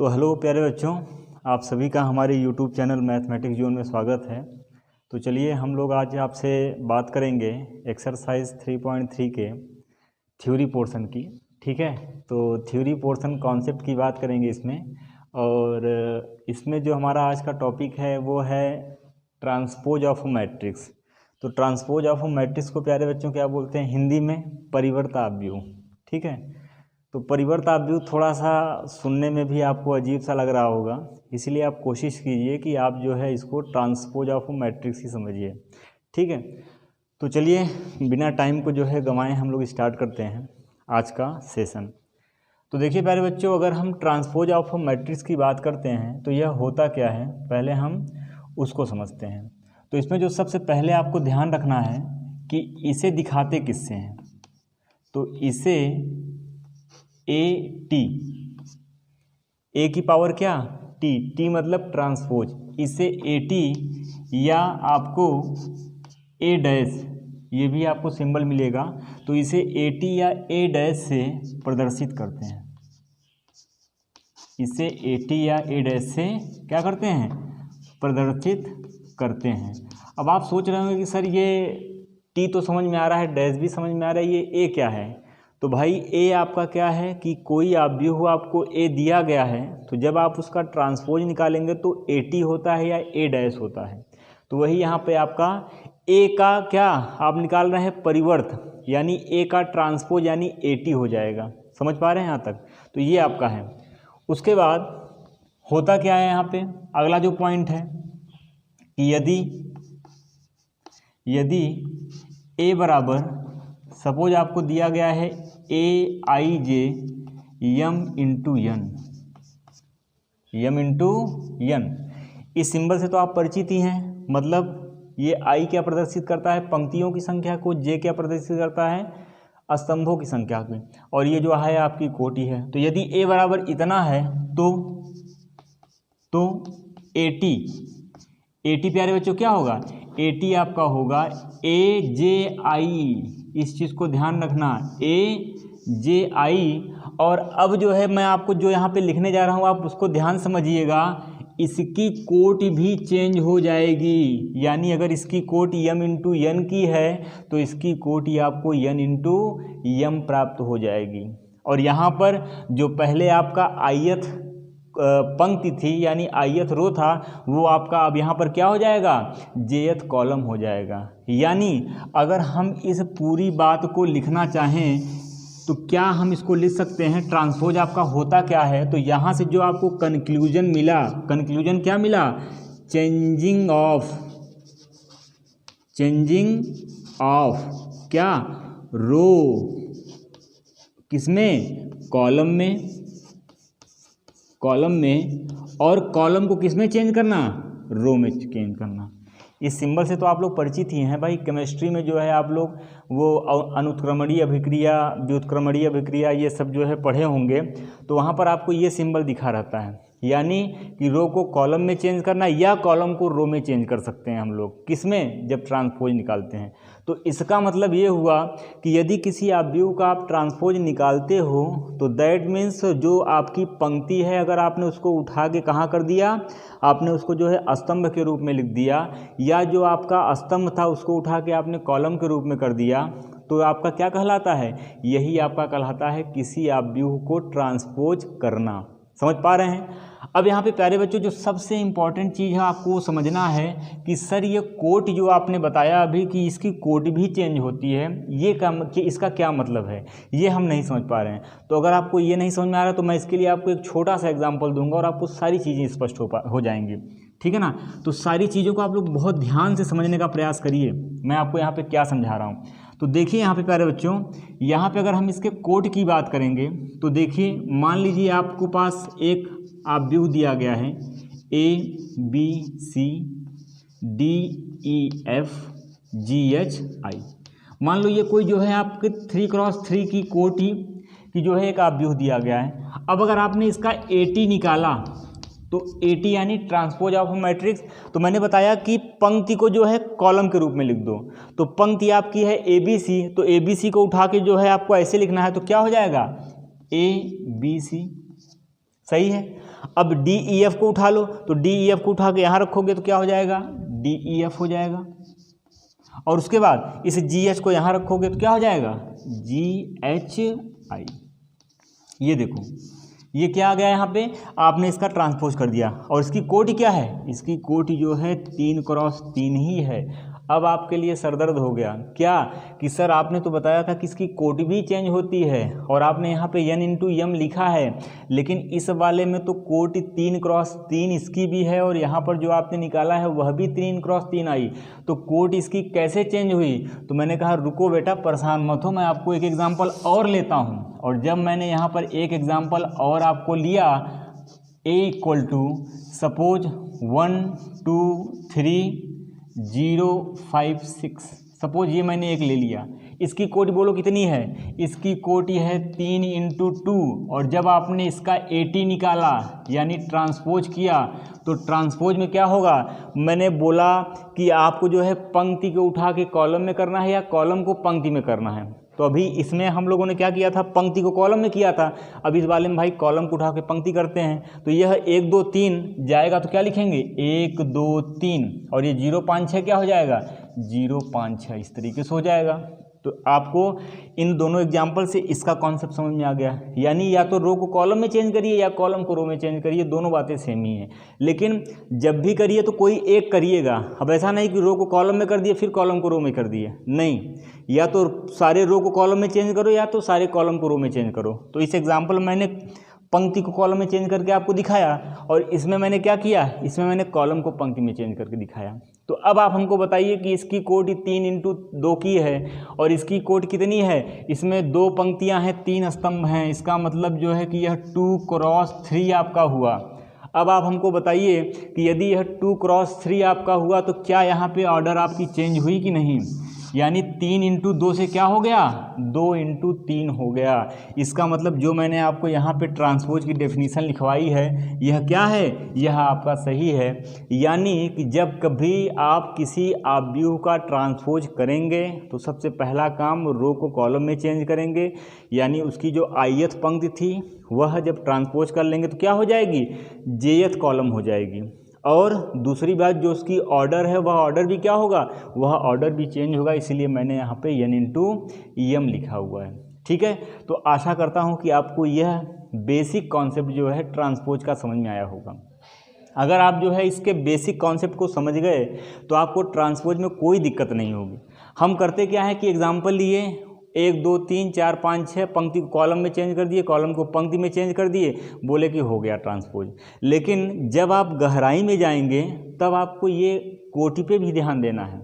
तो हेलो प्यारे बच्चों, आप सभी का हमारे यूट्यूब चैनल मैथमेटिक्स जोन में स्वागत है। तो चलिए हम लोग आज आपसे बात करेंगे एक्सरसाइज 3.3 के थ्योरी पोर्शन की। ठीक है, तो थ्योरी पोर्शन कॉन्सेप्ट की बात करेंगे इसमें, और इसमें जो हमारा आज का टॉपिक है वो है ट्रांसपोज ऑफ मैट्रिक्स। तो ट्रांसपोज ऑफ मैट्रिक्स को प्यारे बच्चों क्या बोलते हैं हिंदी में? परिवर्ताव्यूह। ठीक है, तो परिवर्ताव्यूह थोड़ा सा सुनने में भी आपको अजीब सा लग रहा होगा, इसलिए आप कोशिश कीजिए कि आप जो है इसको ट्रांसपोज ऑफ मैट्रिक्स ही समझिए। ठीक है, तो चलिए बिना टाइम को जो है गंवाए हम लोग स्टार्ट करते हैं आज का सेशन। तो देखिए प्यारे बच्चों, अगर हम ट्रांसपोज ऑफ मैट्रिक्स की बात करते हैं तो यह होता क्या है, पहले हम उसको समझते हैं। तो इसमें जो सबसे पहले आपको ध्यान रखना है कि इसे दिखाते किससे हैं। तो इसे ए टी, ए की पावर क्या? टी, टी मतलब ट्रांसपोज। इसे ए टी या आपको ए डैश, ये भी आपको सिंबल मिलेगा, तो इसे ए टी या ए डैश से प्रदर्शित करते हैं। इसे ए टी या ए डैश से क्या करते हैं? प्रदर्शित करते हैं। अब आप सोच रहे होंगे कि सर ये टी तो समझ में आ रहा है, डैश भी समझ में आ रहा है, ये ए क्या है? तो भाई ए आपका क्या है कि कोई अवयव आपको ए दिया गया है, तो जब आप उसका ट्रांसपोज निकालेंगे तो ए टी होता है या ए डैश होता है। तो वही यहाँ पे आपका ए का क्या आप निकाल रहे हैं? परिवर्त, यानी ए का ट्रांसपोज यानी ए टी हो जाएगा। समझ पा रहे हैं यहाँ तक? तो ये आपका है। उसके बाद होता क्या है यहाँ पे, अगला जो पॉइंट है कि यदि ए बराबर, सपोज आपको दिया गया है ए आई जे यम इंटू यन, इस सिंबल से तो आप परिचित ही हैं। मतलब ये आई क्या प्रदर्शित करता है? पंक्तियों की संख्या को। जे क्या प्रदर्शित करता है? स्तंभों की संख्या को। और ये जो है आपकी कोटि है। तो यदि ए बराबर इतना है तो ए टी प्यारे बच्चों क्या होगा? ए टी आपका होगा ए जे आई। इस चीज़ को ध्यान रखना, ए जे आई। और अब जो है मैं आपको जो यहाँ पे लिखने जा रहा हूँ आप उसको ध्यान समझिएगा, इसकी कोटि भी चेंज हो जाएगी। यानी अगर इसकी कोटि यम इंटू यन की है तो इसकी कोटि आपको यन इंटू यम प्राप्त हो जाएगी। और यहाँ पर जो पहले आपका आयत पंक्ति थी यानी आयत रो था, वो आपका अब यहाँ पर क्या हो जाएगा? जेयत कॉलम हो जाएगा। यानी अगर हम इस पूरी बात को लिखना चाहें तो क्या हम इसको लिख सकते हैं? ट्रांसपोज आपका होता क्या है? तो यहाँ से जो आपको कंक्लूजन मिला, कंक्लूजन क्या मिला? चेंजिंग ऑफ क्या? रो, किसमें? कॉलम में। और कॉलम को किस में चेंज करना? रो में चेंज करना। इस सिंबल से तो आप लोग परिचित ही हैं भाई। केमिस्ट्री में जो है आप लोग वो अनुत्क्रमणीय अभिक्रिया, व्युत्क्रमणीय अभिक्रिया, ये सब जो है पढ़े होंगे, तो वहाँ पर आपको ये सिंबल दिखा रहता है। यानी कि रो को कॉलम में चेंज करना या कॉलम को रो में चेंज कर सकते हैं हम लोग। किसमें? जब ट्रांसपोज निकालते हैं। तो इसका मतलब ये हुआ कि यदि किसी अवयव का आप ट्रांसपोज निकालते हो तो दैट मीन्स जो आपकी पंक्ति है, अगर आपने उसको उठा के कहाँ कर दिया, आपने उसको जो है स्तंभ के रूप में लिख दिया, या जो आपका स्तंभ था उसको उठा के आपने कॉलम के रूप में कर दिया, तो आपका क्या कहलाता है? यही आपका कहलाता है किसी अवयव को ट्रांसपोज करना। समझ पा रहे हैं? अब यहाँ पे प्यारे बच्चों जो सबसे इम्पॉर्टेंट चीज़ है आपको समझना है कि सर ये कोट जो आपने बताया अभी कि इसकी कोट भी चेंज होती है, ये कि इसका क्या मतलब है, ये हम नहीं समझ पा रहे हैं। तो अगर आपको ये नहीं समझ में आ रहा तो मैं इसके लिए आपको एक छोटा सा एग्जांपल दूंगा और आपको सारी चीज़ें स्पष्ट हो जाएंगी। ठीक है ना? तो सारी चीज़ों को आप लोग बहुत ध्यान से समझने का प्रयास करिए, मैं आपको यहाँ पर क्या समझा रहा हूँ। तो देखिए यहाँ पे प्यारे बच्चों, यहाँ पे अगर हम इसके कोट की बात करेंगे तो देखिए, मान लीजिए आपको पास एक अवयव दिया गया है A B C D E F G H I. मान लो ये कोई जो है आपके 3x3 की कोटि की जो है एक अवयव दिया गया है। अब अगर आपने इसका ए टी निकाला तो ए टी यानी ट्रांसपोज ऑफ मैट्रिक्स, तो मैंने बताया कि पंक्ति को जो है कॉलम के रूप में लिख दो। तो पंक्ति आपकी है ए बी सी, तो ए बी सी को उठा के जो है आपको ऐसे लिखना है, तो क्या हो जाएगा? A B C. सही है। अब डी ई एफ को उठा लो, तो डी ई एफ को उठा के यहाँ रखोगे तो क्या हो जाएगा, डी ई एफ हो जाएगा। और उसके बाद इस जी एच को यहाँ रखोगे तो क्या हो जाएगा, जी एच आई। ये देखो ये क्या आ गया यहाँ पे, आपने इसका ट्रांसपोज कर दिया। और इसकी कोटि क्या है, इसकी कोटि जो है 3x3 ही है। अब आपके लिए सरदर्द हो गया क्या कि सर आपने तो बताया था कि इसकी कोटि भी चेंज होती है और आपने यहाँ पे n इंटू एम लिखा है, लेकिन इस वाले में तो कोटि 3x3 इसकी भी है और यहाँ पर जो आपने निकाला है वह भी 3x3 आई, तो कोटि इसकी कैसे चेंज हुई। तो मैंने कहा रुको बेटा परेशान मत हो, मैं आपको एक एग्जाम्पल और लेता हूँ। और जब मैंने यहाँ पर एक एग्जाम्पल और आपको लिया, a equal to suppose 1 2 3 0 5 6, suppose ये मैंने एक ले लिया। इसकी कोटि बोलो कितनी है, इसकी कोटि है 3 इंटू 2। और जब आपने इसका 80 निकाला यानी ट्रांसपोज किया, तो ट्रांसपोज में क्या होगा, मैंने बोला कि आपको जो है पंक्ति को उठा के कॉलम में करना है या कॉलम को पंक्ति में करना है। तो अभी इसमें हम लोगों ने क्या किया था, पंक्ति को कॉलम में किया था। अब इस वाले में भाई कॉलम को उठा के पंक्ति करते हैं। तो यह 1 2 3 जाएगा तो क्या लिखेंगे 1 2 3, और ये 0 5 6 क्या हो जाएगा 0 5 6, इस तरीके से हो जाएगा। तो आपको इन दोनों एग्जाम्पल से इसका कॉन्सेप्ट समझ में आ गया। यानी या तो रो को कॉलम में चेंज करिए या कॉलम को रो में चेंज करिए, दोनों बातें सेम ही हैं। लेकिन जब भी करिए तो कोई एक करिएगा। अब ऐसा नहीं कि रो को कॉलम में कर दिए फिर कॉलम को रो में कर दिए, नहीं, या तो सारे रो को कॉलम में चेंज करो या तो सारे कॉलम को रो में चेंज करो। तो इस एग्जाम्पल मैंने पंक्ति को कॉलम में चेंज करके आपको दिखाया, और इसमें मैंने क्या किया, इसमें मैंने कॉलम को पंक्ति में चेंज करके दिखाया। तो अब आप हमको बताइए कि इसकी कोटि 3 इंटू 2 की है और इसकी कोटि कितनी है, इसमें 2 पंक्तियां हैं 3 स्तंभ हैं, इसका मतलब जो है कि यह 2x3 आपका हुआ। अब आप हमको बताइए कि यदि यह 2x3 आपका हुआ तो क्या यहाँ पे ऑर्डर आपकी चेंज हुई कि नहीं, यानी 3 इंटू 2 से क्या हो गया 2 इंटू 3 हो गया। इसका मतलब जो मैंने आपको यहाँ पे ट्रांसपोज की डेफिनीशन लिखवाई है यह क्या है, यह आपका सही है। यानी कि जब कभी आप किसी आव्यूह का ट्रांसपोज करेंगे तो सबसे पहला काम रो को कॉलम में चेंज करेंगे, यानी उसकी जो ith पंक्ति थी वह जब ट्रांसपोज कर लेंगे तो क्या हो जाएगी jth कॉलम हो जाएगी। और दूसरी बात जो उसकी ऑर्डर है वह ऑर्डर भी क्या होगा, वह ऑर्डर भी चेंज होगा, इसीलिए मैंने यहाँ पे n इंटू एम लिखा हुआ है। ठीक है, तो आशा करता हूँ कि आपको यह बेसिक कॉन्सेप्ट जो है ट्रांसपोज का समझ में आया होगा। अगर आप जो है इसके बेसिक कॉन्सेप्ट को समझ गए तो आपको ट्रांसपोज में कोई दिक्कत नहीं होगी। हम करते क्या है कि एग्जाम्पल लिए 1 2 3 4 5 6 पंक्ति को कॉलम में चेंज कर दिए, कॉलम को पंक्ति में चेंज कर दिए, बोले कि हो गया ट्रांसपोज। लेकिन जब आप गहराई में जाएंगे तब आपको ये कोटि पे भी ध्यान देना है,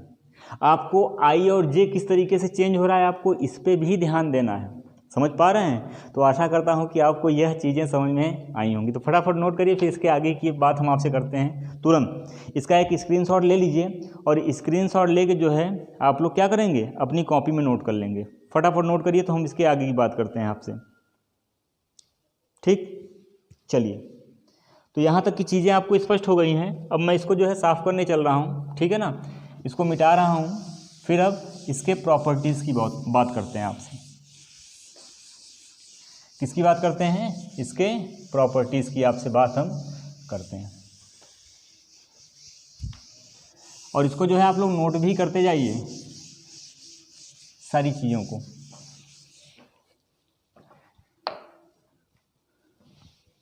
आपको आई और जे किस तरीके से चेंज हो रहा है आपको इस पे भी ध्यान देना है। समझ पा रहे हैं? तो आशा करता हूँ कि आपको यह चीज़ें समझ में आई होंगी। तो फटाफट नोट करिए, फिर इसके आगे की बात हम आपसे करते हैं तुरंत। इसका एक स्क्रीनशॉट ले लीजिए और स्क्रीनशॉट लेके जो है आप लोग क्या करेंगे अपनी कॉपी में नोट कर लेंगे। फटाफट नोट करिए तो हम इसके आगे की बात करते हैं आपसे। ठीक, चलिए, तो यहाँ तक की चीज़ें आपको स्पष्ट हो गई हैं। अब मैं इसको जो है साफ़ करने चल रहा हूँ, ठीक है ना, इसको मिटा रहा हूँ। फिर अब इसके प्रॉपर्टीज़ की बात करते हैं आपसे। किसकी बात करते हैं? इसके प्रॉपर्टीज़ की आपसे बात हम करते हैं। और इसको जो है आप लोग नोट भी करते जाइए सारी चीज़ों को।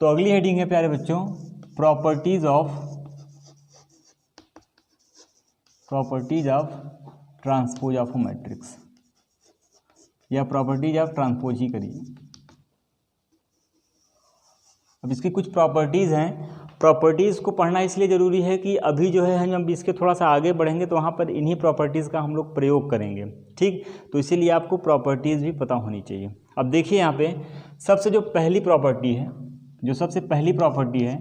तो अगली हेडिंग है प्यारे बच्चों properties of transpose of a matrix, या प्रॉपर्टीज ऑफ ट्रांसपोज ही करिए। अब इसकी कुछ प्रॉपर्टीज़ हैं। प्रॉपर्टीज़ को पढ़ना इसलिए ज़रूरी है कि अभी जो है हम इसके थोड़ा सा आगे बढ़ेंगे तो वहाँ पर इन्हीं प्रॉपर्टीज़ का हम लोग प्रयोग करेंगे। ठीक, तो इसीलिए आपको प्रॉपर्टीज़ भी पता होनी चाहिए। अब देखिए यहाँ पे सबसे जो पहली प्रॉपर्टी है,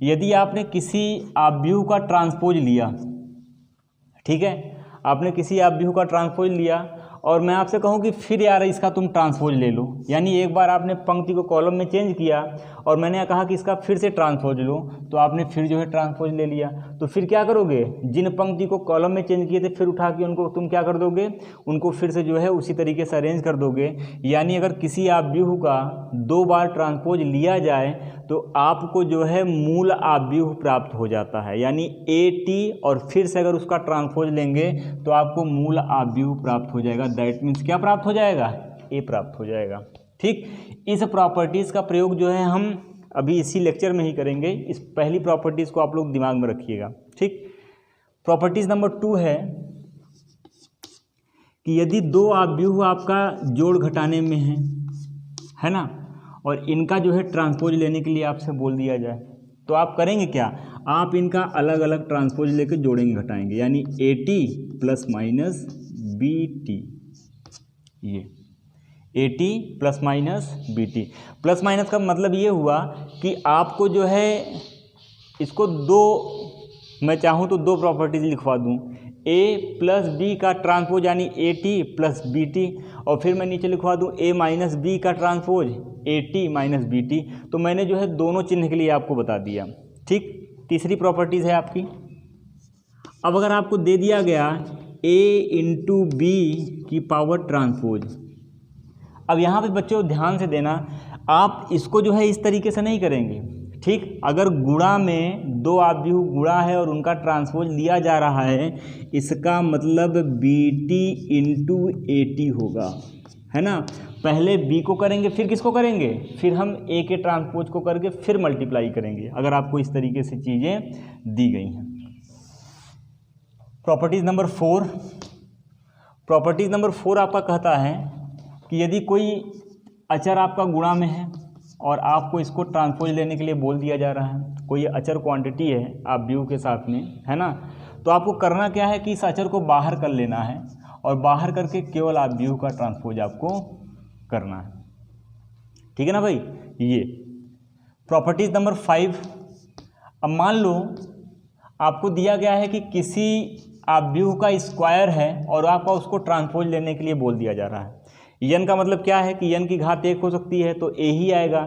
यदि आपने किसी आव्यूह का ट्रांसपोज लिया, ठीक है, आपने किसी आव्यूह का ट्रांसपोज लिया और मैं आपसे कहूँ कि फिर यार इसका तुम ट्रांसपोज ले लो, यानी एक बार आपने पंक्ति को कॉलम में चेंज किया और मैंने कहा कि इसका फिर से ट्रांसपोज लो, तो आपने फिर जो है ट्रांसपोज ले लिया। तो फिर क्या करोगे, जिन पंक्ति को कॉलम में चेंज किए थे फिर उठा के उनको तुम क्या कर दोगे, उनको फिर से जो है उसी तरीके से अरेंज कर दोगे। यानी अगर किसी आव्यूह का 2 बार ट्रांसपोज लिया जाए तो आपको जो है मूल आव्यूह प्राप्त हो जाता है, यानी AT और फिर से अगर उसका ट्रांसपोज लेंगे तो आपको मूल आव्यूह प्राप्त हो जाएगा। दैट मीन्स क्या प्राप्त हो जाएगा, A प्राप्त हो जाएगा। ठीक, इस प्रॉपर्टीज़ का प्रयोग जो है हम अभी इसी लेक्चर में ही करेंगे। इस पहली प्रॉपर्टीज़ को आप लोग दिमाग में रखिएगा। ठीक, प्रॉपर्टीज़ नंबर 2 है कि यदि 2 आव्यूह आपका जोड़ घटाने में है ना, और इनका जो है ट्रांसपोज लेने के लिए आपसे बोल दिया जाए तो आप करेंगे क्या, आप इनका अलग अलग ट्रांसपोज लेकर जोड़ेंगे घटाएंगे, यानी AT प्लस माइनस BT, ये AT plus minus BT। Plus minus का मतलब ये हुआ कि आपको जो है इसको मैं चाहूँ तो 2 प्रॉपर्टीज लिखवा दूँ, A प्लस B का ट्रांसपोज यानी AT प्लस BT, और फिर मैं नीचे लिखवा दूँ A माइनस B का ट्रांसपोज AT माइनस BT। तो मैंने जो है दोनों चिन्ह के लिए आपको बता दिया। ठीक, तीसरी प्रॉपर्टीज़ है आपकी। अब अगर आपको दे दिया गया A इंटू B की पावर ट्रांसपोज, अब यहाँ पे बच्चों ध्यान से देना, आप इसको जो है इस तरीके से नहीं करेंगे। ठीक, अगर गुणा में 2 आव्यूह गुणा है और उनका ट्रांसपोज लिया जा रहा है, इसका मतलब BT इंटू AT होगा, है ना। पहले B को करेंगे फिर किसको करेंगे, फिर हम A के ट्रांसपोज को करके फिर मल्टीप्लाई करेंगे, अगर आपको इस तरीके से चीज़ें दी गई हैं। प्रॉपर्टीज़ नंबर 4, प्रॉपर्टीज़ नंबर 4 आपका कहता है कि यदि कोई अचर आपका गुणा में है और आपको इसको ट्रांसपोज लेने के लिए बोल दिया जा रहा है, कोई अचर क्वांटिटी है आव्यूह के साथ में, है ना, तो आपको करना क्या है कि इस अचर को बाहर कर लेना है और बाहर करके केवल आव्यूह का ट्रांसपोज आपको करना है। ठीक है ना भाई। ये प्रॉपर्टीज नंबर 5। अब मान लो आपको दिया गया है कि किसी आव्यूह का स्क्वायर है और आपका उसको ट्रांसपोज लेने के लिए बोल दिया जा रहा है। n का मतलब क्या है कि n की घात 1 हो सकती है तो a ही आएगा,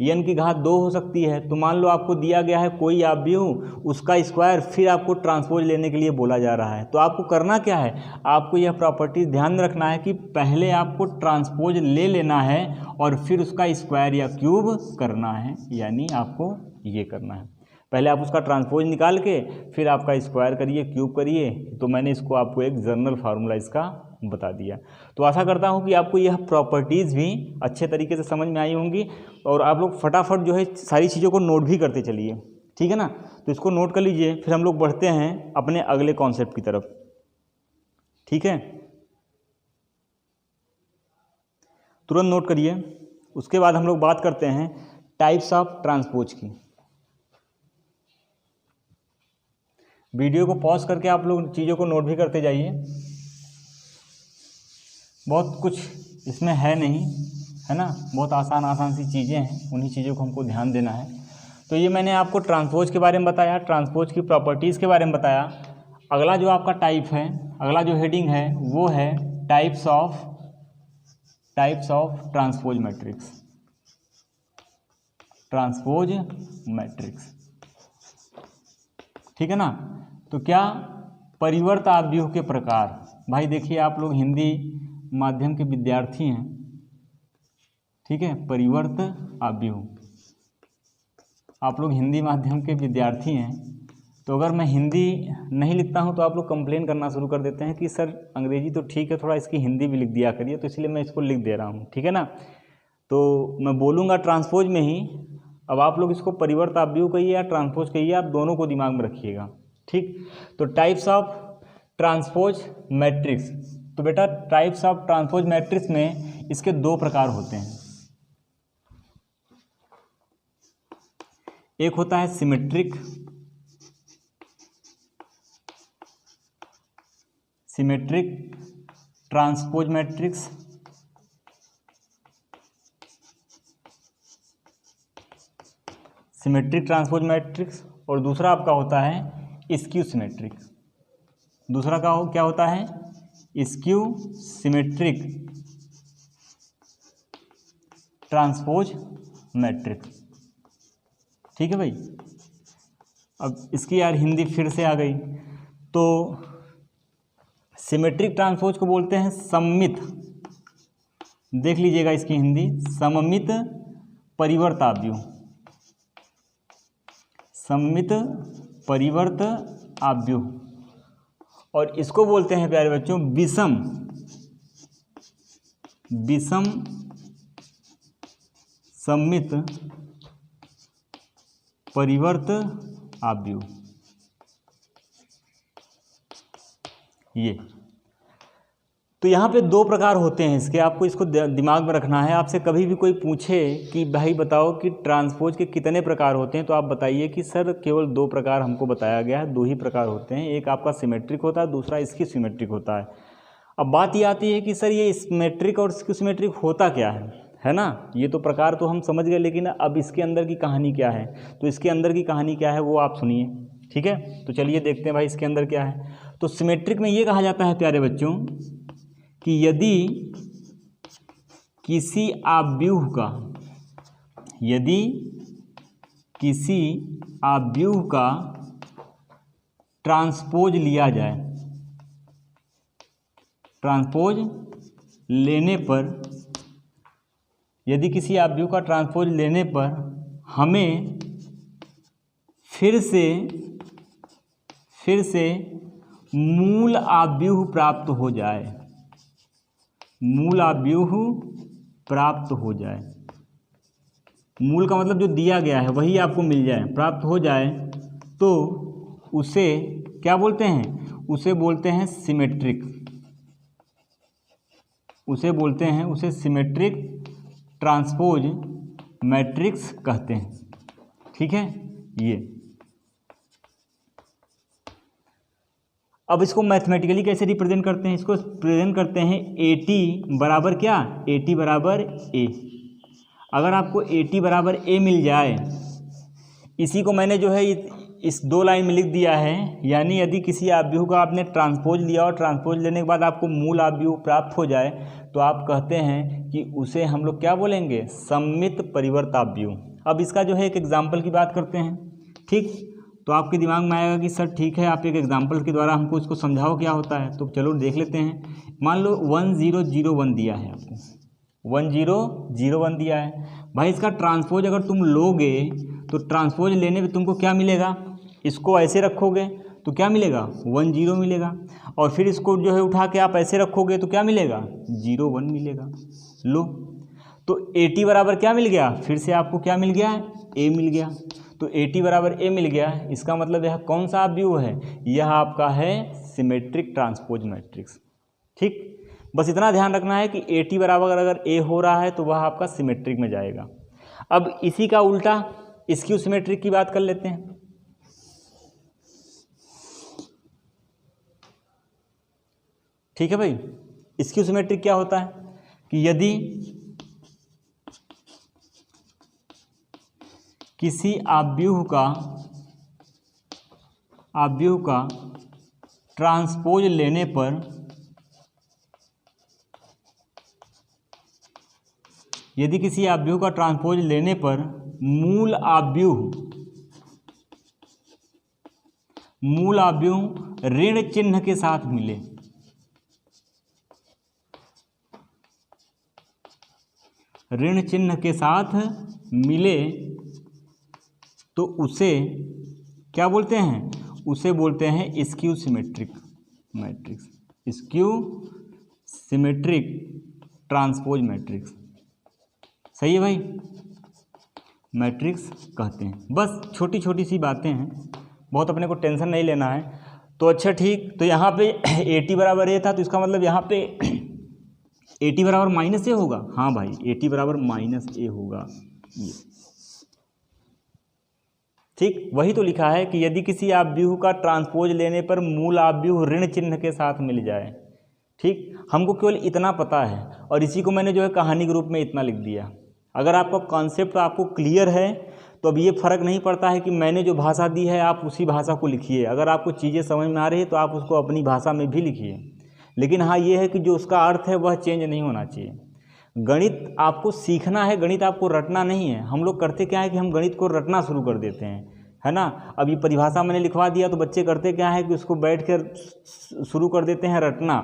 n की घात 2 हो सकती है। तो मान लो आपको दिया गया है कोई आव्यूह, उसका स्क्वायर, फिर आपको ट्रांसपोज लेने के लिए बोला जा रहा है। तो आपको करना क्या है, आपको यह प्रॉपर्टी ध्यान रखना है कि पहले आपको ट्रांसपोज ले लेना है और फिर उसका स्क्वायर या क्यूब करना है, यानी आपको ये करना है। पहले आप उसका ट्रांसपोज निकाल के फिर आपका स्क्वायर करिए, क्यूब करिए। तो मैंने इसको आपको एक जनरल फार्मूला इसका बता दिया। तो आशा करता हूँ कि आपको यह प्रॉपर्टीज़ भी अच्छे तरीके से समझ में आई होंगी और आप लोग फटाफट जो है सारी चीज़ों को नोट भी करते चलिए। ठीक है ना, तो इसको नोट कर लीजिए, फिर हम लोग बढ़ते हैं अपने अगले कॉन्सेप्ट की तरफ। ठीक है, तुरंत नोट करिए। उसके बाद हम लोग बात करते हैं टाइप्स ऑफ ट्रांसपोज की। वीडियो को पॉज करके आप लोग चीज़ों को नोट भी करते जाइए। बहुत कुछ इसमें है नहीं, है ना, बहुत आसान आसान सी चीज़ें हैं, उन्हीं चीज़ों को हमको ध्यान देना है। तो ये मैंने आपको ट्रांसपोज के बारे में बताया, ट्रांसपोज की प्रॉपर्टीज़ के बारे में बताया। अगला जो आपका टाइप है, अगला जो हेडिंग है वो है types of transpose matrix. Transpose matrix, ठीक है ना। तो क्या, परिवर्त आव्यूह के प्रकार। भाई देखिए, आप लोग हिंदी माध्यम के विद्यार्थी हैं, ठीक है, परिवर्त आव्यूह, आप लोग हिंदी माध्यम के विद्यार्थी हैं। तो अगर मैं हिंदी नहीं लिखता हूं तो आप लोग कंप्लेन करना शुरू कर देते हैं कि सर अंग्रेजी तो ठीक है, थोड़ा इसकी हिंदी भी लिख दिया करिए, तो इसलिए मैं इसको लिख दे रहा हूं। ठीक है ना, तो मैं बोलूँगा ट्रांसपोज में ही। अब आप लोग इसको परिवर्त आव्यूह कहिए या ट्रांसपोज कहिए, आप दोनों को दिमाग में रखिएगा। ठीक, तो टाइप्स ऑफ ट्रांसपोज मैट्रिक्स। तो बेटा टाइप्स ऑफ ट्रांसपोज मैट्रिक्स में इसके 2 प्रकार होते हैं। एक होता है symmetric transpose matrix, symmetric transpose matrix, और दूसरा आपका होता है स्क्यू सिमेट्रिक। दूसरा क्या होता है, स्क्यू सिमेट्रिक ट्रांसपोज मैट्रिक्स। ठीक है भाई। अब इसकी यार हिंदी फिर से आ गई। तो सिमेट्रिक ट्रांसपोज को बोलते हैं सममित, देख लीजिएगा इसकी हिंदी, सममित परिवर्त आव्यूह, सममित परिवर्त आव्यूह। और इसको बोलते हैं प्यारे बच्चों विषम, विषम सममित परिवर्त आव्यूह। ये तो यहाँ पे दो प्रकार होते हैं इसके, आपको इसको दिमाग में रखना है। आपसे कभी भी कोई पूछे कि भाई बताओ कि ट्रांसपोज के कितने प्रकार होते हैं, तो आप बताइए कि सर केवल दो प्रकार हमको बताया गया है, दो ही प्रकार होते हैं, एक आपका सिमेट्रिक होता है, दूसरा इसकी सिमेट्रिक होता है। अब बात ये आती है कि सर ये सिमेट्रिक और इसकी सिमेट्रिक होता क्या है ना। ये तो प्रकार तो हम समझ गए, लेकिन अब इसके अंदर की कहानी क्या है, तो इसके अंदर की कहानी क्या है वो आप सुनिए। ठीक है, तो चलिए देखते हैं भाई इसके अंदर क्या है। तो सिमेट्रिक में ये कहा जाता है प्यारे बच्चों कि यदि किसी आव्यूह का, यदि किसी आव्यूह का ट्रांसपोज लिया जाए, ट्रांसपोज लेने पर, यदि किसी आव्यूह का ट्रांसपोज लेने पर हमें फिर से मूल आव्यूह प्राप्त हो जाए, मूल आव्यूह प्राप्त हो जाए, मूल का मतलब जो दिया गया है वही आपको मिल जाए, प्राप्त हो जाए, तो उसे क्या बोलते हैं, उसे बोलते हैं सिमेट्रिक, उसे बोलते हैं, उसे सिमेट्रिक ट्रांसपोज मैट्रिक्स कहते हैं। ठीक है। ये अब इसको मैथमेटिकली कैसे रिप्रेजेंट करते हैं, इसको प्रेजेंट करते हैं AT बराबर क्या, AT बराबर A। अगर आपको AT बराबर A मिल जाए, इसी को मैंने जो है इस दो लाइन में लिख दिया है, यानी यदि किसी आव्यूह का आपने ट्रांसपोज लिया और ट्रांसपोज लेने के बाद आपको मूल आव्यूह प्राप्त हो जाए, तो आप कहते हैं कि उसे हम लोग क्या बोलेंगे, सममित परिवर्त आव्यूह। अब इसका जो है एक एग्जाम्पल की बात करते हैं। ठीक, तो आपके दिमाग में आएगा कि सर ठीक है, आप एक एग्जाम्पल के द्वारा हमको इसको समझाओ क्या होता है। तो चलो देख लेते हैं। मान लो 1001 दिया है आपको, 1001 दिया है भाई। इसका ट्रांसपोज अगर तुम लोगे तो ट्रांसपोज लेने पे तुमको क्या मिलेगा, इसको ऐसे रखोगे तो क्या मिलेगा, 10 मिलेगा, और फिर इसको जो है उठा के आप ऐसे रखोगे तो क्या मिलेगा, 01 मिलेगा। लो, तो AT बराबर क्या मिल गया, फिर से आपको क्या मिल गया, A मिल गया। तो AT बराबर A मिल गया, इसका मतलब यह कौन सा आव्यूह है, यह आपका है सिमेट्रिक ट्रांसपोज मैट्रिक्स। ठीक, बस इतना ध्यान रखना है कि AT बराबर अगर A हो रहा है तो वह आपका सिमेट्रिक में जाएगा। अब इसी का उल्टा स्क्यू सिमेट्रिक की बात कर लेते हैं। ठीक है भाई, स्क्यू सिमेट्रिक क्या होता है कि यदि किसी आव्यूह का ट्रांसपोज लेने पर, यदि किसी आव्यूह का ट्रांसपोज लेने पर मूल आव्यूह ऋण चिन्ह के साथ मिले, ऋण चिन्ह के साथ मिले, तो उसे क्या बोलते हैं, उसे बोलते हैं skew symmetric matrix, skew symmetric transpose matrix. सही है भाई, मैट्रिक्स कहते हैं। बस छोटी छोटी सी बातें हैं, बहुत अपने को टेंशन नहीं लेना है। तो अच्छा ठीक, तो यहाँ पे AT बराबर A था, तो इसका मतलब यहाँ पे AT बराबर -A होगा। हाँ भाई, AT बराबर -A होगा ये। ठीक, वही तो लिखा है कि यदि किसी आव्यूह का ट्रांसपोज लेने पर मूल आव्यूह ऋण चिन्ह के साथ मिल जाए। ठीक, हमको केवल इतना पता है, और इसी को मैंने जो है कहानी के रूप में इतना लिख दिया। अगर आपका कॉन्सेप्ट आपको क्लियर है तो अब ये फ़र्क नहीं पड़ता है कि मैंने जो भाषा दी है आप उसी भाषा को लिखिए। अगर आपको चीज़ें समझ में आ रही है तो आप उसको अपनी भाषा में भी लिखिए, लेकिन हाँ ये है कि जो उसका अर्थ है वह चेंज नहीं होना चाहिए। गणित आपको सीखना है, गणित आपको रटना नहीं है। हम लोग करते क्या है कि हम गणित को रटना शुरू कर देते हैं, है ना। अब ये परिभाषा मैंने लिखवा दिया तो बच्चे करते क्या है कि उसको बैठ कर शुरू कर देते हैं रटना।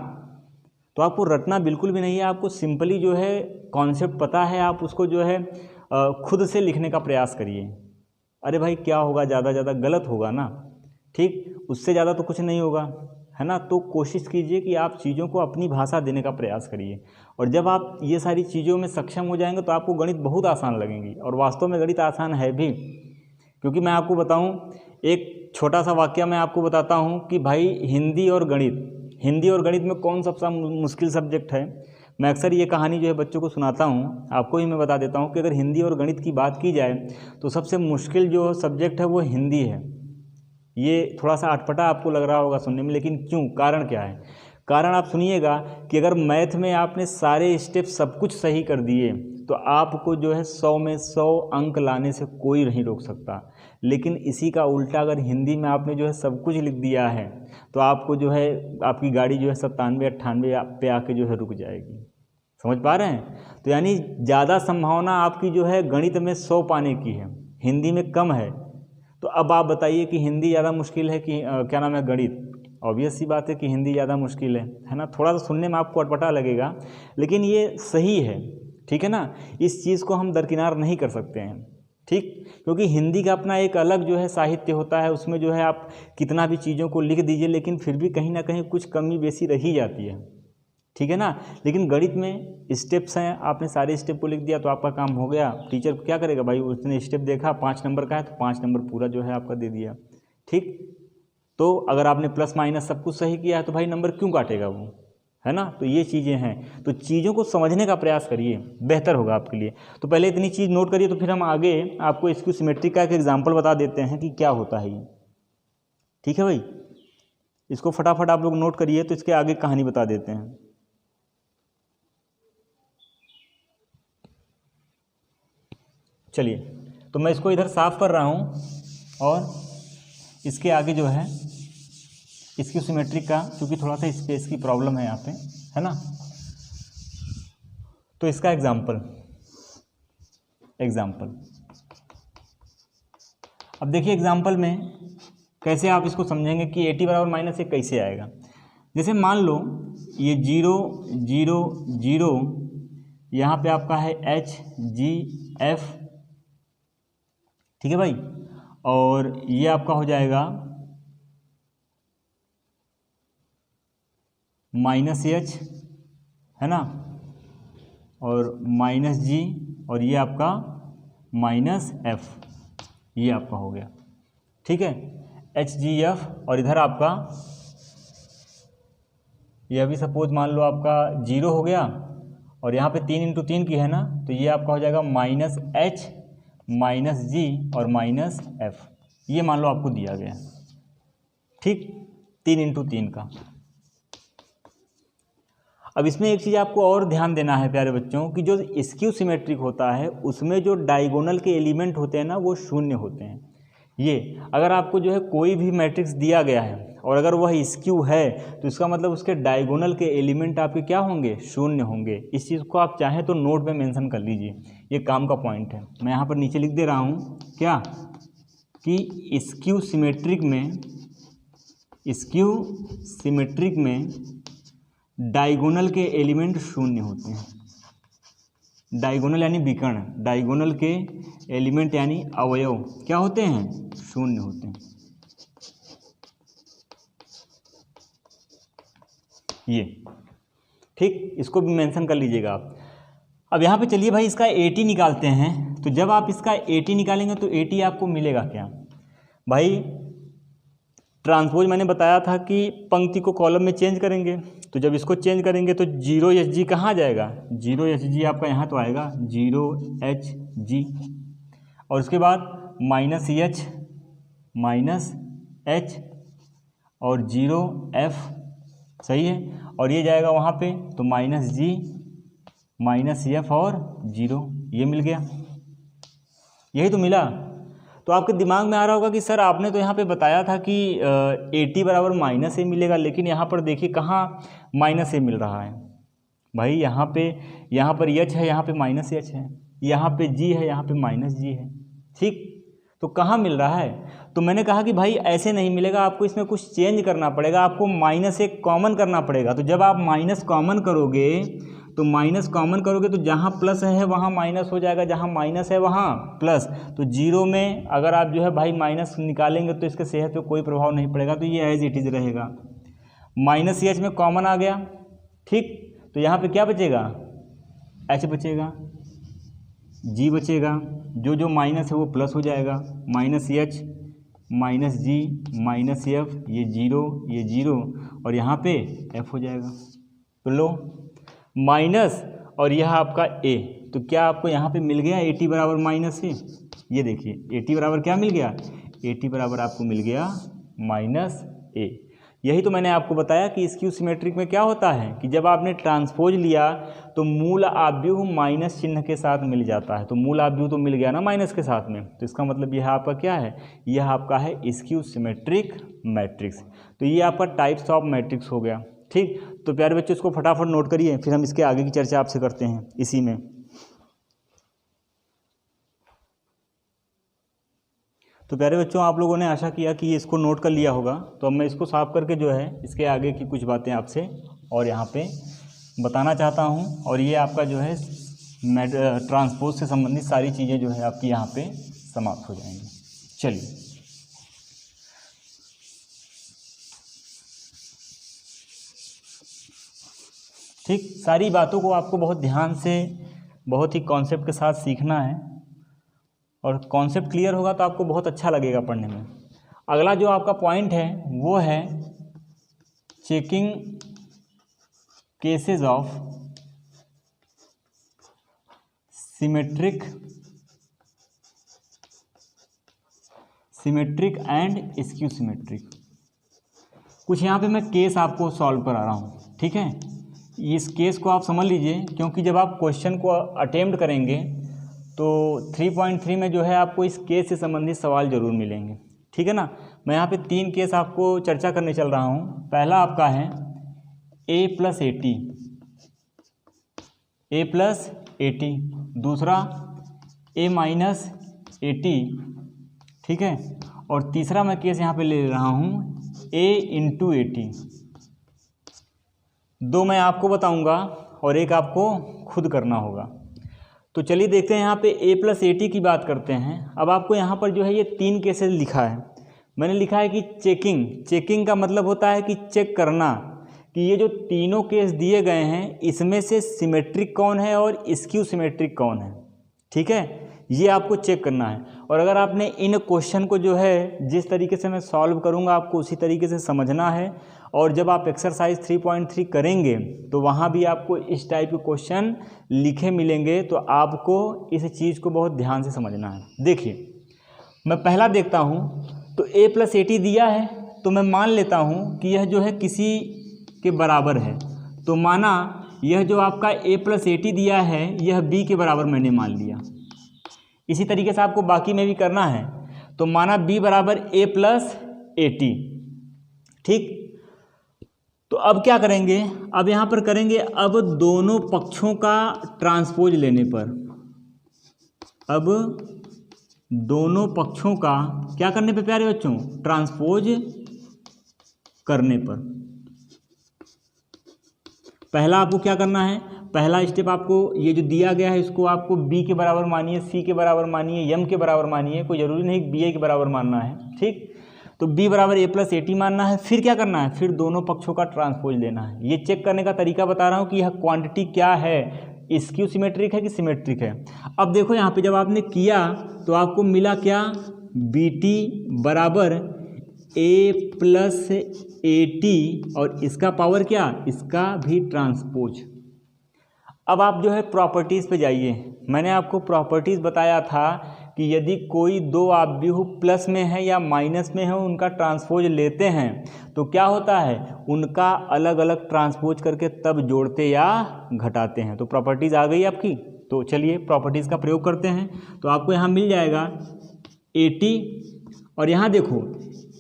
तो आपको रटना बिल्कुल भी नहीं है, आपको सिंपली जो है कॉन्सेप्ट पता है, आप उसको जो है खुद से लिखने का प्रयास करिए। अरे भाई क्या होगा, ज़्यादा गलत होगा ना, ठीक, उससे ज़्यादा तो कुछ नहीं होगा, है ना। तो कोशिश कीजिए कि आप चीज़ों को अपनी भाषा देने का प्रयास करिए, और जब आप ये सारी चीज़ों में सक्षम हो जाएंगे तो आपको गणित बहुत आसान लगेंगी। और वास्तव में गणित आसान है भी, क्योंकि मैं आपको बताऊं, एक छोटा सा वाकया मैं आपको बताता हूं कि भाई हिंदी और गणित में कौन सबसे मुश्किल सब्जेक्ट है। मैं अक्सर ये कहानी जो है बच्चों को सुनाता हूँ, आपको ही मैं बता देता हूँ कि अगर हिंदी और गणित की बात की जाए तो सबसे मुश्किल जो सब्जेक्ट है वो हिंदी है। ये थोड़ा सा अटपटा आपको लग रहा होगा सुनने में, लेकिन क्यों, कारण क्या है? कारण आप सुनिएगा कि अगर मैथ में आपने सारे स्टेप सब कुछ सही कर दिए तो आपको जो है 100 में 100 अंक लाने से कोई नहीं रोक सकता। लेकिन इसी का उल्टा अगर हिंदी में आपने जो है सब कुछ लिख दिया है तो आपको जो है आपकी गाड़ी जो है 97-98 पे आके जो है रुक जाएगी। समझ पा रहे हैं? तो यानी ज़्यादा संभावना आपकी जो है गणित में 100 पाने की है, हिंदी में कम है। तो अब आप बताइए कि हिंदी ज़्यादा मुश्किल है कि क्या नाम है गणित? ऑब्वियस सी बात है कि हिंदी ज़्यादा मुश्किल है ना। थोड़ा सा सुनने में आपको अटपटा लगेगा लेकिन ये सही है, ठीक है ना। इस चीज़ को हम दरकिनार नहीं कर सकते हैं, ठीक, क्योंकि हिंदी का अपना एक अलग जो है साहित्य होता है। उसमें जो है आप कितना भी चीज़ों को लिख दीजिए लेकिन फिर भी कहीं ना कहीं कुछ कमी बेसी रह ही जाती है, ठीक है ना। लेकिन गणित में स्टेप्स हैं, आपने सारे स्टेप को लिख दिया तो आपका काम हो गया। टीचर क्या करेगा भाई, उसने स्टेप देखा 5 नंबर का है तो 5 नंबर पूरा जो है आपका दे दिया, ठीक। तो अगर आपने प्लस माइनस सब कुछ सही किया है तो भाई नंबर क्यों काटेगा वो, है ना। तो ये चीज़ें हैं, तो चीज़ों को समझने का प्रयास करिए, बेहतर होगा आपके लिए। तो पहले इतनी चीज़ नोट करिए, तो फिर हम आगे आपको इसकी सिमेट्री का एक एग्जाम्पल बता देते हैं कि क्या होता है ये, ठीक है भाई। इसको फटाफट आप लोग नोट करिए, तो इसके आगे कहानी बता देते हैं। चलिए, तो मैं इसको इधर साफ कर रहा हूँ और इसके आगे जो है इसकी सिमेट्रिक का, क्योंकि थोड़ा सा स्पेस की प्रॉब्लम है यहाँ पे, है ना। तो इसका एग्जाम्पल अब देखिए एग्जाम्पल में कैसे आप इसको समझेंगे कि 80 बराबर माइनस 1 कैसे आएगा। जैसे मान लो ये 0 0 0 यहाँ पे आपका है HGF, ठीक है भाई, और ये आपका हो जाएगा -H, है ना, और -G, और ये आपका -F, ये आपका हो गया, ठीक है, HGF। और इधर आपका ये अभी सपोज मान लो आपका 0 हो गया, और यहाँ पे 3 × 3 की है ना, तो ये आपका हो जाएगा -H -G और -F, ये मान लो आपको दिया गया, ठीक, 3 × 3 का। अब इसमें एक चीज़ आपको और ध्यान देना है प्यारे बच्चों, कि जो स्क्यू सिमेट्रिक होता है उसमें जो डायगोनल के एलिमेंट होते हैं ना वो शून्य होते हैं। ये अगर आपको जो है कोई भी मैट्रिक्स दिया गया है और अगर वह स्क्यू है तो इसका मतलब उसके डायगोनल के एलिमेंट आपके क्या होंगे, शून्य होंगे। इस चीज़ को आप चाहें तो नोट में मेंशन कर लीजिए, ये काम का पॉइंट है। मैं यहाँ पर नीचे लिख दे रहा हूँ क्या, कि स्क्यू सिमेट्रिक में डायगोनल के एलिमेंट शून्य होते हैं। डायगोनल यानी विकर्ण, डायगोनल के एलिमेंट यानी अवयव क्या होते हैं, शून्य होते हैं। ये ठीक, इसको भी मेंशन कर लीजिएगा आप। अब यहाँ पे चलिए भाई इसका 80 निकालते हैं। तो जब आप इसका 80 निकालेंगे तो 80 आपको मिलेगा क्या भाई, ट्रांसपोज मैंने बताया था कि पंक्ति को कॉलम में चेंज करेंगे। तो जब इसको चेंज करेंगे तो 0HG कहाँ जाएगा, 0HG आपका यहाँ तो आएगा 0HG, और उसके बाद -H -H और 0F, सही है, और ये जाएगा वहाँ पे तो -G -F और 0, ये मिल गया, यही तो मिला। तो आपके दिमाग में आ रहा होगा कि सर आपने तो यहाँ पे बताया था कि AT बराबर -A मिलेगा, लेकिन यहाँ पर देखिए कहाँ -A मिल रहा है भाई। यहाँ पर H है, यहाँ पे -H है, यहाँ पे G है, यहाँ पे -G है, ठीक। तो कहाँ मिल रहा है? तो मैंने कहा कि भाई ऐसे नहीं मिलेगा, आपको इसमें कुछ चेंज करना पड़ेगा, आपको -1 कॉमन करना पड़ेगा। तो जब आप माइनस कॉमन करोगे तो जहाँ प्लस है वहाँ माइनस हो जाएगा, जहाँ माइनस है वहाँ प्लस। तो जीरो में अगर आप जो है भाई माइनस निकालेंगे तो इसके सेहत पे कोई प्रभाव नहीं पड़ेगा, तो ये एज इट इज़ रहेगा। -H में कॉमन आ गया, ठीक। तो यहाँ पे क्या बचेगा? H बचेगा, G बचेगा, जो माइनस है वो प्लस हो जाएगा, -H -G -F, ये जीरो और यहाँ पे F हो जाएगा। तो लो माइनस और यह आपका A, तो क्या आपको यहाँ पे मिल गया AT बराबर -A। ये देखिए AT बराबर क्या मिल गया? AT बराबर आपको मिल गया -A। यही तो मैंने आपको बताया कि स्क्यू सिमेट्रिक में क्या होता है कि जब आपने ट्रांसपोज लिया तो मूल आव्यूह माइनस चिन्ह के साथ मिल जाता है। तो मूल आव्यूह तो मिल गया ना माइनस के साथ में, तो इसका मतलब यह आपका क्या है? यह आपका है स्क्यू सिमेट्रिक मैट्रिक्स। तो ये आपका टाइप्स ऑफ मैट्रिक्स हो गया, ठीक। तो प्यारे बच्चों इसको फटाफट नोट करिए, फिर हम इसके आगे की चर्चा आपसे करते हैं इसी में। तो प्यारे बच्चों आप लोगों ने आशा किया कि इसको नोट कर लिया होगा। तो अब मैं इसको साफ करके जो है इसके आगे की कुछ बातें आपसे और यहाँ पे बताना चाहता हूँ। और ये आपका जो है ट्रांसपोज से संबंधित सारी चीज़ें जो है आपकी यहाँ पे समाप्त हो जाएंगी। चलिए ठीक, सारी बातों को आपको बहुत ध्यान से बहुत ही कॉन्सेप्ट के साथ सीखना है, और कॉन्सेप्ट क्लियर होगा तो आपको बहुत अच्छा लगेगा पढ़ने में। अगला जो आपका पॉइंट है वो है checking cases of symmetric and skew symmetric. कुछ यहाँ पे मैं केस आपको सॉल्व करा रहा हूँ, ठीक है। इस केस को आप समझ लीजिए, क्योंकि जब आप क्वेश्चन को अटेम्प्ट करेंगे तो 3.3 में जो है आपको इस केस से संबंधित सवाल जरूर मिलेंगे, ठीक है ना। मैं यहाँ पे 3 केस आपको चर्चा करने चल रहा हूँ। पहला आपका है A प्लस AT, दूसरा A माइनस AT, ठीक है। और तीसरा मैं केस यहाँ पे ले रहा हूँ A इंटू AT। 2 मैं आपको बताऊँगा और एक आपको खुद करना होगा। तो चलिए देखते हैं, यहाँ पे A प्लस AT की बात करते हैं। अब आपको यहाँ पर जो है ये 3 केसेस लिखा है। मैंने लिखा है कि चेकिंग का मतलब होता है कि चेक करना कि ये जो तीनों केस दिए गए हैं इसमें से सिमेट्रिक कौन है और स्क्यू सिमेट्रिक कौन है, ठीक है। ये आपको चेक करना है। और अगर आपने इन क्वेश्चन को जो है जिस तरीके से मैं सॉल्व करूँगा आपको उसी तरीके से समझना है। और जब आप एक्सरसाइज 3.3 करेंगे तो वहाँ भी आपको इस टाइप के क्वेश्चन लिखे मिलेंगे, तो आपको इस चीज़ को बहुत ध्यान से समझना है। देखिए मैं पहला देखता हूँ, तो A प्लस AT दिया है तो मैं मान लेता हूँ कि यह जो है किसी के बराबर है। तो माना यह जो आपका A प्लस AT दिया है यह B के बराबर मैंने मान लिया। इसी तरीके से आपको बाकी में भी करना है। तो माना B बराबर A प्लस AT, ठीक। तो अब क्या करेंगे? अब यहाँ पर करेंगे, अब दोनों पक्षों का ट्रांसपोज लेने पर, अब दोनों पक्षों का क्या करने पे प्यारे बच्चों? ट्रांसपोज करने पर। पहला आपको क्या करना है? पहला स्टेप आपको ये जो दिया गया है इसको आपको B के बराबर मानिए, C के बराबर मानिए, M के बराबर मानिए, कोई ज़रूरी नहीं BA के बराबर मानना है, ठीक। तो B बराबर A प्लस AT मानना है। फिर क्या करना है? फिर दोनों पक्षों का ट्रांसपोज लेना है। ये चेक करने का तरीका बता रहा हूँ कि यह क्वांटिटी क्या है, स्क्यू सिमेट्रिक है कि सिमेट्रिक है। अब देखो यहाँ पे जब आपने किया तो आपको मिला क्या? BT बराबर A प्लस AT और इसका पावर क्या? इसका भी ट्रांसपोज। अब आप जो है प्रॉपर्टीज़ पे जाइए। मैंने आपको प्रॉपर्टीज़ बताया था कि यदि कोई दो आव्यूह प्लस में है या माइनस में है उनका ट्रांसपोज लेते हैं तो क्या होता है? उनका अलग अलग ट्रांसपोज करके तब जोड़ते या घटाते हैं। तो प्रॉपर्टीज़ आ गई आपकी। तो चलिए प्रॉपर्टीज़ का प्रयोग करते हैं। तो आपको यहाँ मिल जाएगा 80 और यहाँ देखो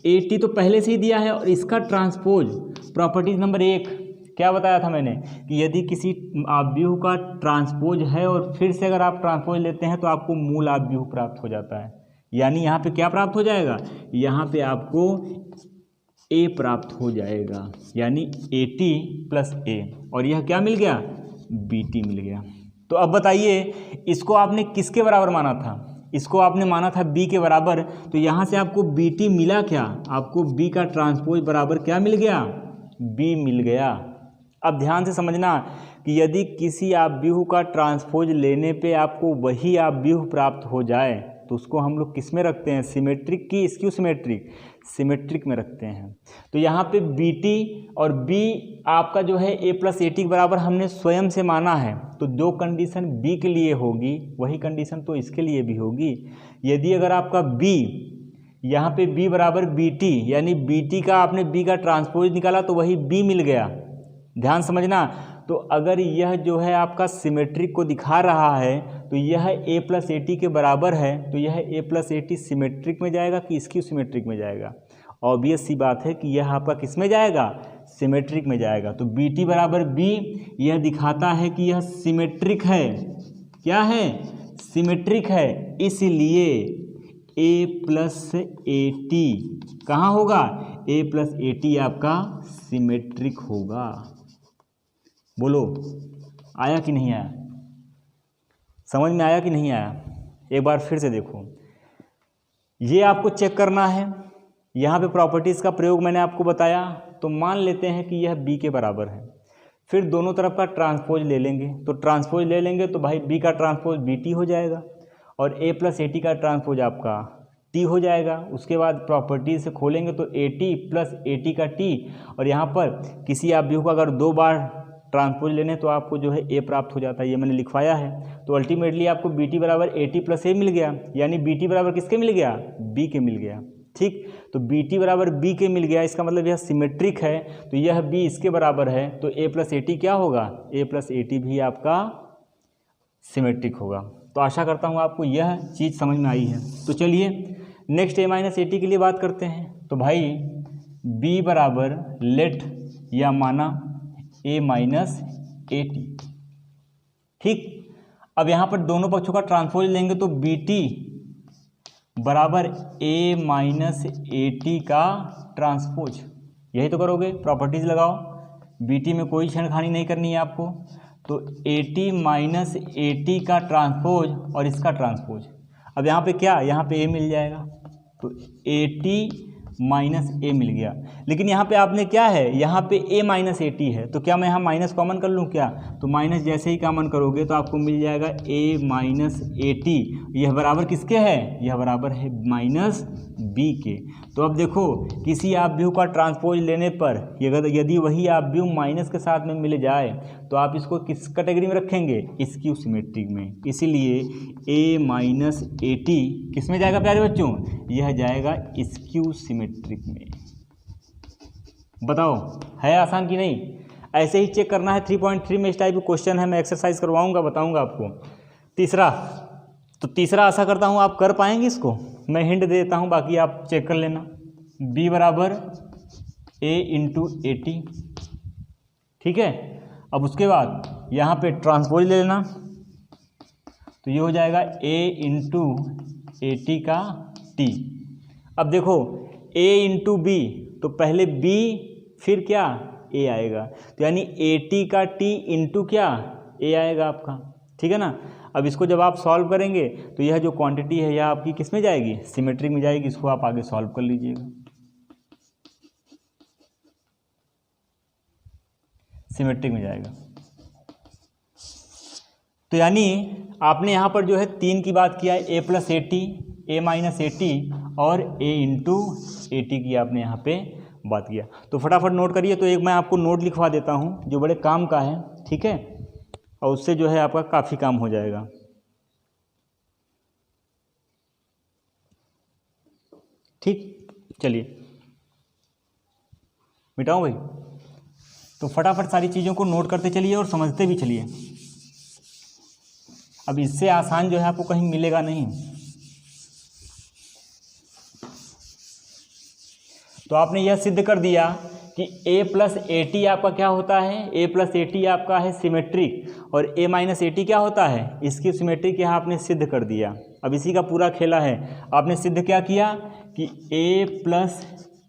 80 तो पहले से ही दिया है और इसका ट्रांसपोज प्रॉपर्टीज नंबर 1 क्या बताया था मैंने कि यदि किसी आव्यूह का ट्रांसपोज है और फिर से अगर आप ट्रांसपोज लेते हैं तो आपको मूल आव्यूह प्राप्त हो जाता है। यानी यहाँ पे क्या प्राप्त हो जाएगा, यहाँ पे आपको A प्राप्त हो जाएगा, यानी 80 + A और यह क्या मिल गया, BT मिल गया। तो अब बताइए इसको आपने किसके बराबर माना था, इसको आपने माना था B के बराबर, तो यहाँ से आपको BT मिला क्या, आपको B का ट्रांसपोज बराबर क्या मिल गया, B मिल गया। अब ध्यान से समझना कि यदि किसी आव्यूह का ट्रांसपोज लेने पे आपको वही आव्यूह प्राप्त हो जाए तो उसको हम लोग किस में रखते हैं, सिमेट्रिक की स्क्यू सिमेट्रिक, सिमेट्रिक में रखते हैं। तो यहाँ पे BT और B आपका जो है A + AT के बराबर हमने स्वयं से माना है, तो जो कंडीशन B के लिए होगी वही कंडीशन तो इसके लिए भी होगी। यदि अगर आपका B यहाँ पे B बराबर BT यानी BT का आपने B का ट्रांसपोज निकाला तो वही B मिल गया। ध्यान समझना, तो अगर यह जो है आपका सिमेट्रिक को दिखा रहा है तो यह A + AT के बराबर है, तो यह A + AT सिमेट्रिक में जाएगा कि स्क्यू सिमेट्रिक में जाएगा। ऑब्वियस सी बात है कि यह आपका किस में जाएगा, सिमेट्रिक में जाएगा। तो BT बराबर B यह दिखाता है कि यह सिमेट्रिक है, क्या है, सिमेट्रिक है, इसलिए A + AT कहाँ होगा, A + AT आपका सिमेट्रिक होगा। बोलो आया कि नहीं आया, समझ में आया कि नहीं आया, एक बार फिर से देखो। ये आपको चेक करना है, यहाँ पे प्रॉपर्टीज़ का प्रयोग मैंने आपको बताया, तो मान लेते हैं कि यह B के बराबर है, फिर दोनों तरफ का ट्रांसपोज ले लेंगे, तो ट्रांसपोज ले लेंगे तो भाई B का ट्रांसपोज BT हो जाएगा और A + AT का ट्रांसपोज आपका T हो जाएगा। उसके बाद प्रॉपर्टीज से खोलेंगे तो AT + AT का T, और यहाँ पर किसी आव्यूह को अगर 2 बार ट्रांसपोज लेने तो आपको जो है A प्राप्त हो जाता है, ये मैंने लिखवाया है। तो अल्टीमेटली आपको BT बराबर AT + A मिल गया, यानी BT बराबर किसके मिल गया, B के मिल गया। ठीक, तो BT बराबर B के मिल गया, इसका मतलब यह सिमेट्रिक है, तो यह B इसके बराबर है, तो A + AT क्या होगा, A + AT भी आपका सिमेट्रिक होगा। तो आशा करता हूँ आपको यह चीज़ समझ में आई है। तो चलिए नेक्स्ट A - AT के लिए बात करते हैं। तो भाई B बराबर लेट या माना A - AT, ठीक। अब यहाँ पर दोनों पक्षों का ट्रांसपोज लेंगे तो BT बराबर A - AT का ट्रांसपोज, यही तो करोगे, प्रॉपर्टीज लगाओ। BT में कोई छेड़खानी नहीं करनी है आपको, तो AT - AT का ट्रांसपोज और इसका ट्रांसपोज। अब यहाँ पे क्या, यहाँ पे A मिल जाएगा, तो AT - A मिल गया। लेकिन यहाँ पे आपने क्या है, यहाँ पे A - AT है, तो क्या मैं यहाँ माइनस कॉमन कर लूँ क्या, तो माइनस जैसे ही कॉमन करोगे तो आपको मिल जाएगा A - AT, यह बराबर किसके है, यह बराबर है -B के। तो अब देखो किसी आव्यूह का ट्रांसपोज लेने पर यदि वही आव्यूह माइनस के साथ में मिल जाए तो आप इसको किस कैटेगरी में रखेंगे, स्क्यू सिमेट्रिक में। इसीलिए A - AT किस में जाएगा प्यारे बच्चों, यह जाएगा स्क्यू सिमेट्रिक में। बताओ है आसान कि नहीं, ऐसे ही चेक करना है। 3.3 में इस टाइप का क्वेश्चन है, मैं एक्सरसाइज करवाऊंगा, बताऊंगा आपको। तीसरा, तो तीसरा आशा करता हूं आप कर पाएंगे इसको, मैं हिंट दे देता हूं, बाकी आप चेक कर लेना। B बराबर A × AT, ठीक है। अब उसके बाद यहाँ पे ट्रांसपोज ले लेना, तो ये हो जाएगा A × AT का T। अब देखो A × B, तो पहले B फिर क्या A आएगा, तो यानी AT का T इंटू क्या A आएगा आपका, ठीक है ना। अब इसको जब आप सॉल्व करेंगे तो यह जो क्वांटिटी है यह आपकी किस में जाएगी, सिमेट्रिक में जाएगी। इसको आप आगे सॉल्व कर लीजिएगा, सिमेट्रिक में जाएगा। तो यानी आपने यहाँ पर जो है 3 की बात किया है, A + AT, A - AT और A × AT की आपने यहाँ पे बात किया। तो फटाफट नोट करिए। तो एक मैं आपको नोट लिखवा देता हूँ जो बड़े काम का है, ठीक है, और उससे जो है आपका काफ़ी काम हो जाएगा। ठीक, चलिए मिटाऊँ भाई। तो फटाफट सारी चीज़ों को नोट करते चलिए और समझते भी चलिए। अब इससे आसान जो है आपको कहीं मिलेगा नहीं। तो आपने यह सिद्ध कर दिया कि a प्लस ए टी आपका क्या होता है, a प्लस ए टी आपका है सिमेट्रिक और a माइनस ए टी क्या होता है, इसकी सिमेट्रिक। यहाँ आपने सिद्ध कर दिया। अब इसी का पूरा खेला है। आपने सिद्ध क्या किया कि a प्लस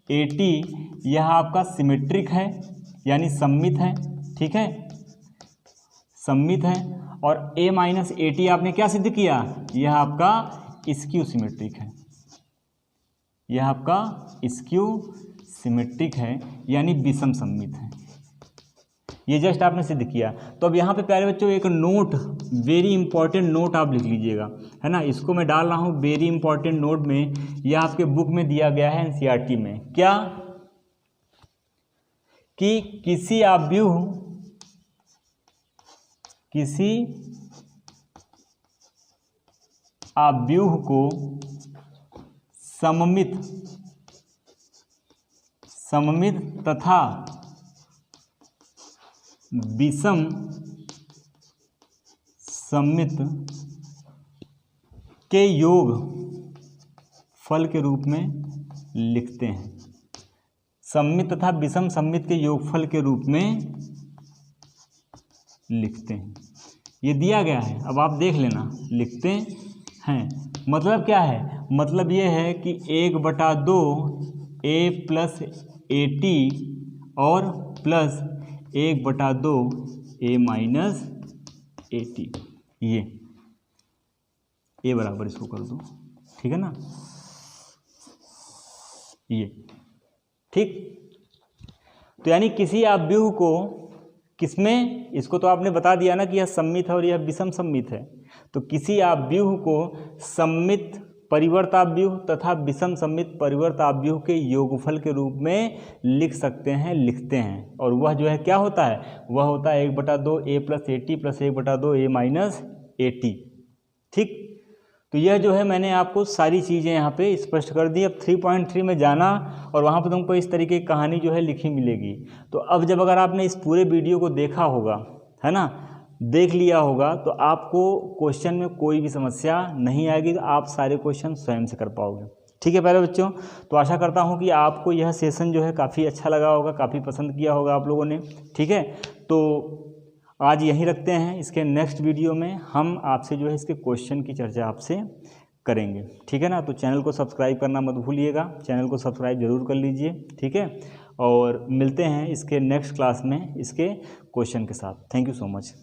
ए टी यह आपका सिमेट्रिक है यानी सममित है, ठीक है, सममित है। और a माइनस ए टी आपने क्या सिद्ध किया, यह आपका स्क्यू सिमेट्रिक है, यह आपका स्क्यू सिमेट्रिक है यानी विषम सममित है। ये जस्ट आपने सिद्ध किया। तो अब यहाँ पे प्यारे बच्चों एक नोट, वेरी इंपॉर्टेंट नोट आप लिख लीजिएगा, है ना। इसको मैं डाल रहा हूँ वेरी इंपॉर्टेंट नोट में। यह आपके बुक में दिया गया है एनसीईआरटी में। क्या कि किसी आव्यूह को सममित तथा विषम सममित के योग फल के रूप में लिखते हैं। सममित तथा विषम सममित के योगफल के रूप में लिखते हैं। ये दिया गया है, अब आप देख लेना, लिखते हैं। मतलब क्या है, मतलब ये है कि 1/2 a प्लस ए टी और plus 1/2 a minus A T. ये a बराबर इसको कर दो, ठीक है ना, ये ठीक। तो यानी किसी आव्यूह को किसमें, इसको तो आपने बता दिया ना कि यह सममित है और यह विषम सममित है। तो किसी आव्यूह को सममित परिवर्ताव्यूह तथा विषम सममित परिवर्ताव्यूह के योगफल के रूप में लिख सकते हैं, लिखते हैं। और वह जो है क्या होता है, वह होता है 1/2 a plus A T plus 1/2 a minus A T, ठीक। तो यह जो है मैंने आपको सारी चीज़ें यहाँ पे स्पष्ट कर दी। अब 3.3 में जाना और वहाँ पे तुमको इस तरीके की कहानी जो है लिखी मिलेगी। तो अब जब अगर आपने इस पूरे वीडियो को देखा होगा, है ना, देख लिया होगा, तो आपको क्वेश्चन में कोई भी समस्या नहीं आएगी। तो आप सारे क्वेश्चन स्वयं से कर पाओगे, ठीक है प्यारे बच्चों। तो आशा करता हूँ कि आपको यह सेशन जो है काफ़ी अच्छा लगा होगा, काफ़ी पसंद किया होगा आप लोगों ने, ठीक है। तो आज यहीं रखते हैं। इसके नेक्स्ट वीडियो में हम आपसे जो है इसके क्वेश्चन की चर्चा आपसे करेंगे, ठीक है ना। तो चैनल को सब्सक्राइब करना मत भूलिएगा, चैनल को सब्सक्राइब जरूर कर लीजिए, ठीक है। और मिलते हैं इसके नेक्स्ट क्लास में इसके क्वेश्चन के साथ। Thank you so much.